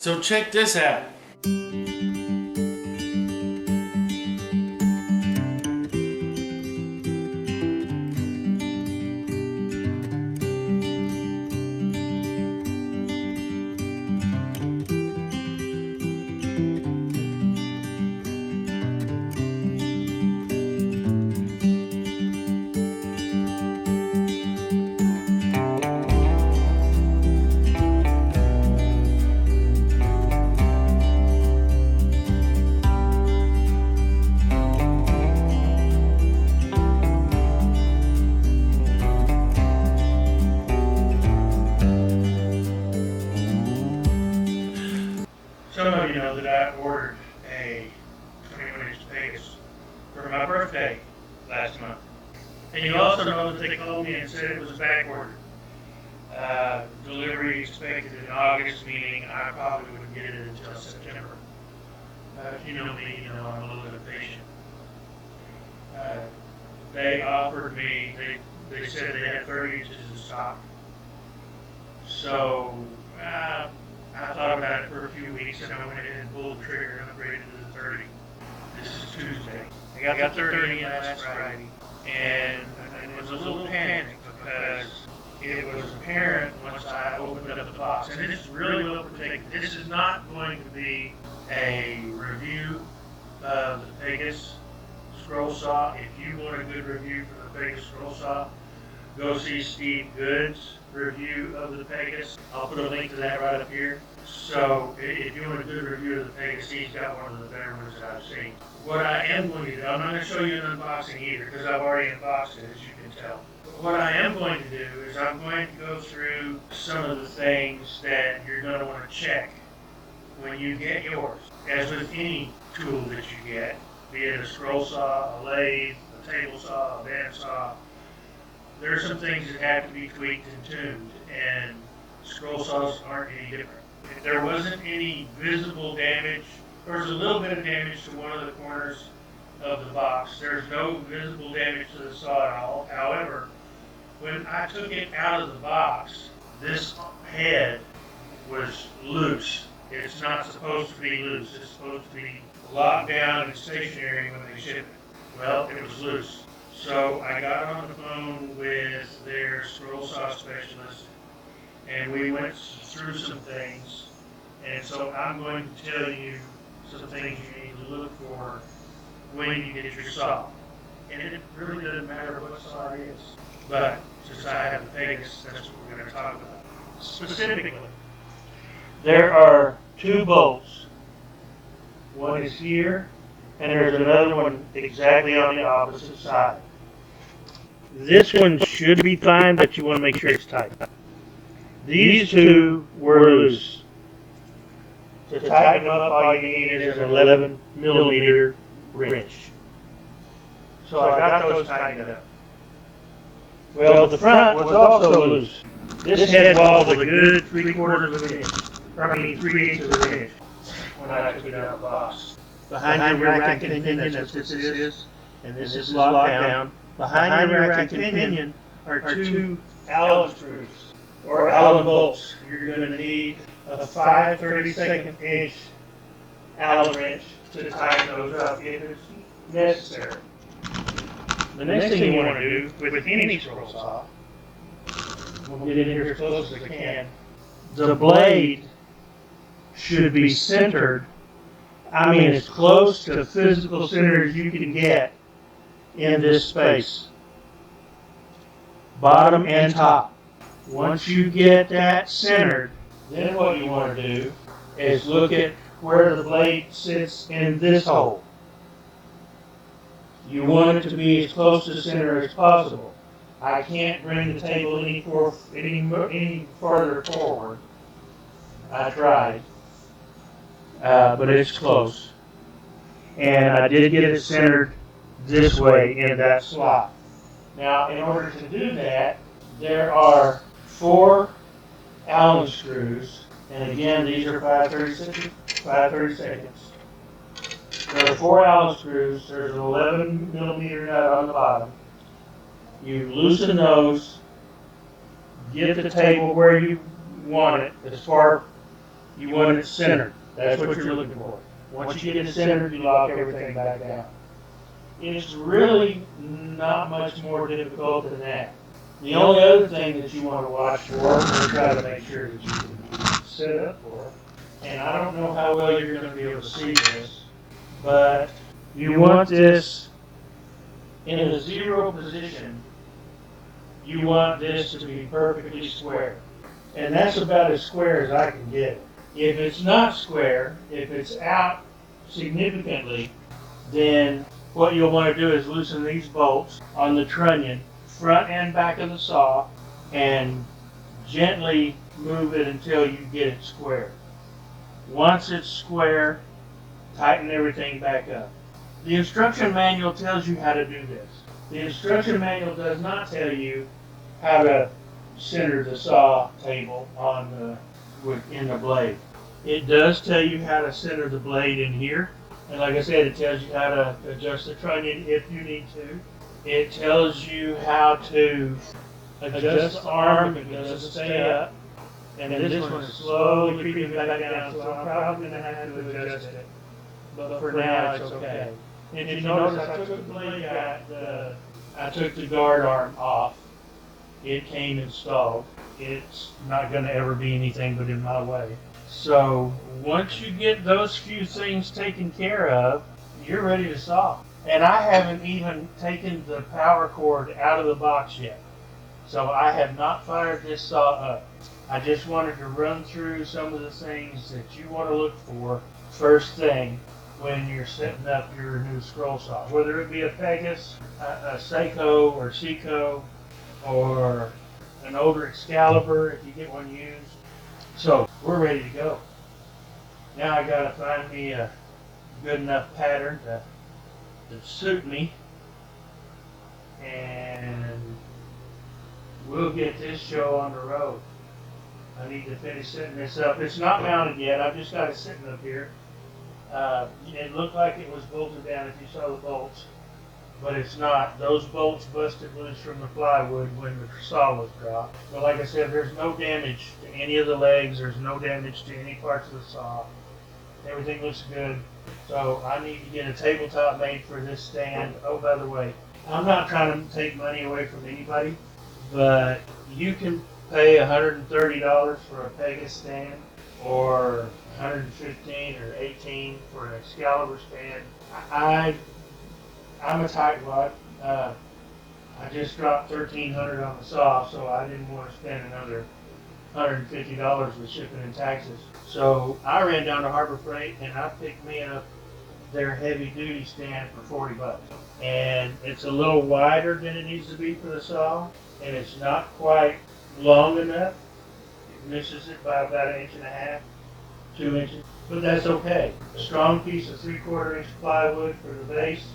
So check this out. Some of you know that I ordered a 21-inch Pegas for my birthday last month. And you also know that they called me and said it was back ordered. Delivery expected in August, meaning I probably wouldn't get it until September. If you know me, you know I'm a little impatient. They offered me, they said they had 30 inches in stock. So I thought about it for a few weeks and I went ahead and pulled the trigger and upgraded to the 30. This is Tuesday. I got the 30 in last Friday and it was a little panic because it was apparent once I opened up the box. And this is really well protected. This is not going to be a review of the Pegas scroll saw. If you want a good review for the Pegas scroll saw, go see Steve Good's review of the Pegas. I'll put a link to that right up here. So if you want a good review of the Pegas, he's got one of the better ones that I've seen. What I am going to do, I'm not going to show you an unboxing either because I've already unboxed it, as you can tell. But what I am going to do is I'm going to go through some of the things that you're going to want to check when you get yours. As with any tool that you get, be it a scroll saw, a lathe, a table saw, a band saw, there are some things that have to be tweaked and tuned, and scroll saws aren't any different. If there wasn't any visible damage, there was a little bit of damage to one of the corners of the box. There's no visible damage to the saw at all. However, when I took it out of the box, this head was loose. It's not supposed to be loose. It's supposed to be locked down and stationary when they ship it. Well, it was loose. So I got on the phone with their scroll saw specialist and we went through some things. And so I'm going to tell you some things you need to look for when you get your saw. And it really doesn't matter what saw it is. But since I have the Pegas, that's what we're going to talk about. Specifically, there are two bolts. One is here, and there's another one exactly on the opposite side. This one should be fine, but you want to make sure it's tight. These two were loose. To tighten them up, all you need is an 11mm wrench. So I got those tightened up. Well, the front was also loose. This head wall was a good 3/4 of an inch. 3/8 of an inch when I took it out of the box. Behind your rack and pinion, that's what this is, and this is locked down. Behind your rack and pinion are two Allen screws, or Allen bolts. You're going to need a 5/32 inch Allen wrench to tighten those up if it's necessary. The next thing you want to do with any scroll saw, we'll get in here as close as I can, the blade should be centered. I mean, as close to physical center as you can get in this space, bottom and top. Once you get that centered, then what you want to do is look at where the blade sits in this hole. You want it to be as close to center as possible. I can't bring the table any farther forward. I tried, but it's close. And I did get it centered this way in that slot. Now, in order to do that, there are 4 Allen screws, and again, these are 5/32. There are 4 Allen screws. There's an 11mm nut on the bottom. You loosen those, get the table where you want it, as far You want it centered. That's what you're looking for. Once you get it centered, you lock everything back down. It's really not much more difficult than that. The only other thing that you want to watch for, or try to make sure that you can set up for, and I don't know how well you're going to be able to see this, but you want this in a 0 position. You want this to be perfectly square. And that's about as square as I can get it. If it's not square, if it's out significantly, then what you'll want to do is loosen these bolts on the trunnion, front and back of the saw, and gently move it until you get it square. Once it's square, tighten everything back up. The instruction manual tells you how to do this. The instruction manual does not tell you how to center the saw table in the blade. It does tell you how to center the blade in here. And like I said, it tells you how to adjust the trunnion if you need to. It tells you how to adjust the arm if it doesn't stay up. And then this one is slowly creeping back down, so I'm probably going to have to adjust it. But for now, it's okay. And if you notice, I took the blade out, I took the guard arm off. It came installed. It's not going to ever be anything but in my way. So once you get those few things taken care of, you're ready to saw. And I haven't even taken the power cord out of the box yet. So I have not fired this saw up. I just wanted to run through some of the things that you want to look for first thing when you're setting up your new scroll saw. Whether it be a Pegas, a Seiko or Seiko, or an older Excalibur if you get one used. So we're ready to go. Now I gotta find me a good enough pattern to suit me, and we'll get this show on the road. I need to finish setting this up. It's not mounted yet. I've just got it sitting up here. It looked like it was bolted down if you saw the bolts, but it's not. Those bolts busted loose from the plywood when the saw was dropped. But like I said, there's no damage to any of the legs. There's no damage to any parts of the saw. Everything looks good. So I need to get a tabletop made for this stand. Oh, by the way, I'm not trying to take money away from anybody, but you can pay $130 for a Pegas stand, or $115 or $18 for an Excalibur stand. I'm a tightwad. I just dropped $1,300 on the saw, so I didn't want to spend another $150 with shipping and taxes. So I ran down to Harbor Freight and I picked me up their heavy duty stand for 40 bucks. And it's a little wider than it needs to be for the saw, and it's not quite long enough. It misses it by about 1.5 inches, 2 inches, but that's okay. A strong piece of 3/4 inch plywood for the base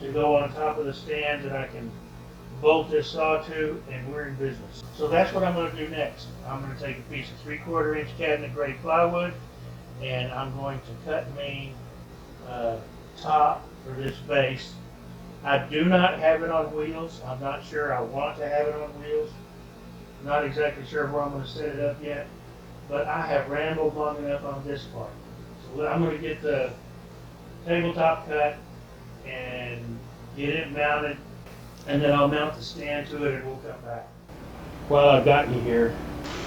to go on top of the stand that I can bolt this saw to, and we're in business. So that's what I'm going to do next. I'm going to take a piece of 3/4 inch cabinet grade plywood, and I'm going to cut me a top for this base. I do not have it on wheels. I'm not sure I want to have it on wheels. Not exactly sure where I'm going to set it up yet, but I have rambled long enough on this part. So I'm going to get the tabletop cut and get it mounted, and then I'll mount the stand to it and we'll come back. While I've got you here,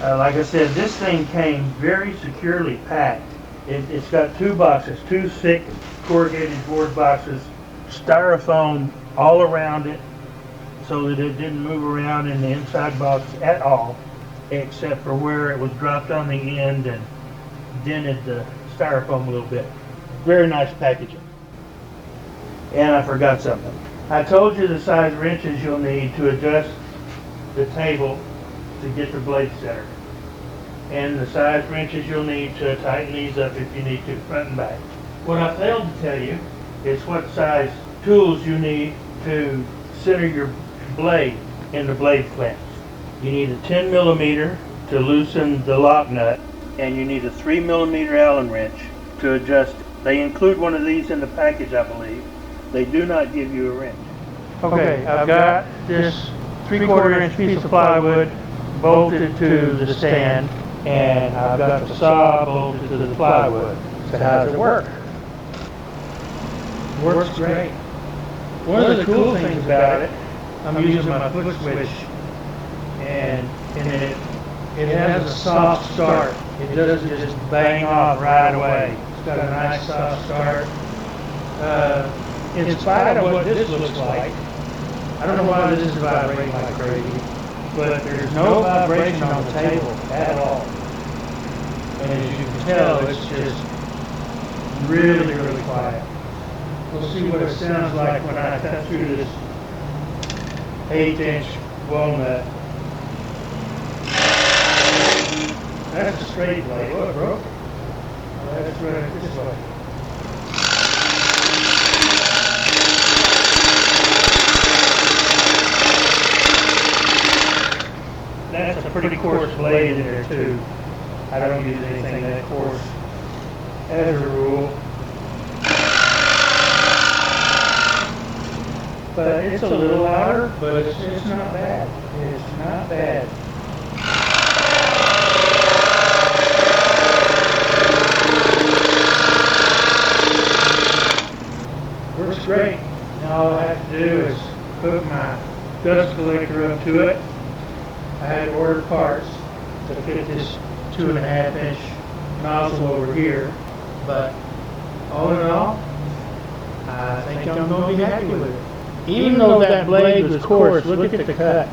like I said, this thing came very securely packed. It's got 2 boxes, 2 thick corrugated board boxes, styrofoam all around it so that it didn't move around in the inside box at all, except for where it was dropped on the end and dented the styrofoam a little bit. Very nice packaging. And I forgot something. I told you the size wrenches you'll need to adjust the table to get the blade centered, and the size wrenches you'll need to tighten these up if you need to, front and back. What I failed to tell you is what size tools you need to center your blade in the blade clamps. You need a 10 millimeter to loosen the lock nut, and you need a 3 millimeter Allen wrench to adjust it. They include one of these in the package, I believe. They do not give you a wrench. Okay, I've got this 3/4 inch piece of plywood bolted to the stand. and I've got the saw bolted to the plywood. So how does it work? Works great. One of the cool things about it, I'm using my foot switch, and it has a soft start. It doesn't just bang off right away. It's got a nice soft start. In spite of what this looks like, I don't know why this is vibrating like crazy, but there's no vibration on the table at all. And as you can tell, it's just really, really quiet. We'll see what it sounds like when I cut through this 1/8" walnut. That's a straight blade. Oh, it broke. Let's run it this way. That's a pretty coarse blade in there too. I don't use anything that coarse as a rule. But it's a little louder, but it's not bad. It's not bad. Works great. Now all I have to do is hook my dust collector up to it. I had to order parts to fit this 2.5" nozzle over here, but all in all, I think I'm going to be happy with it. Even though that blade was coarse, look at the cut.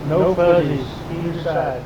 No fuzzies either side.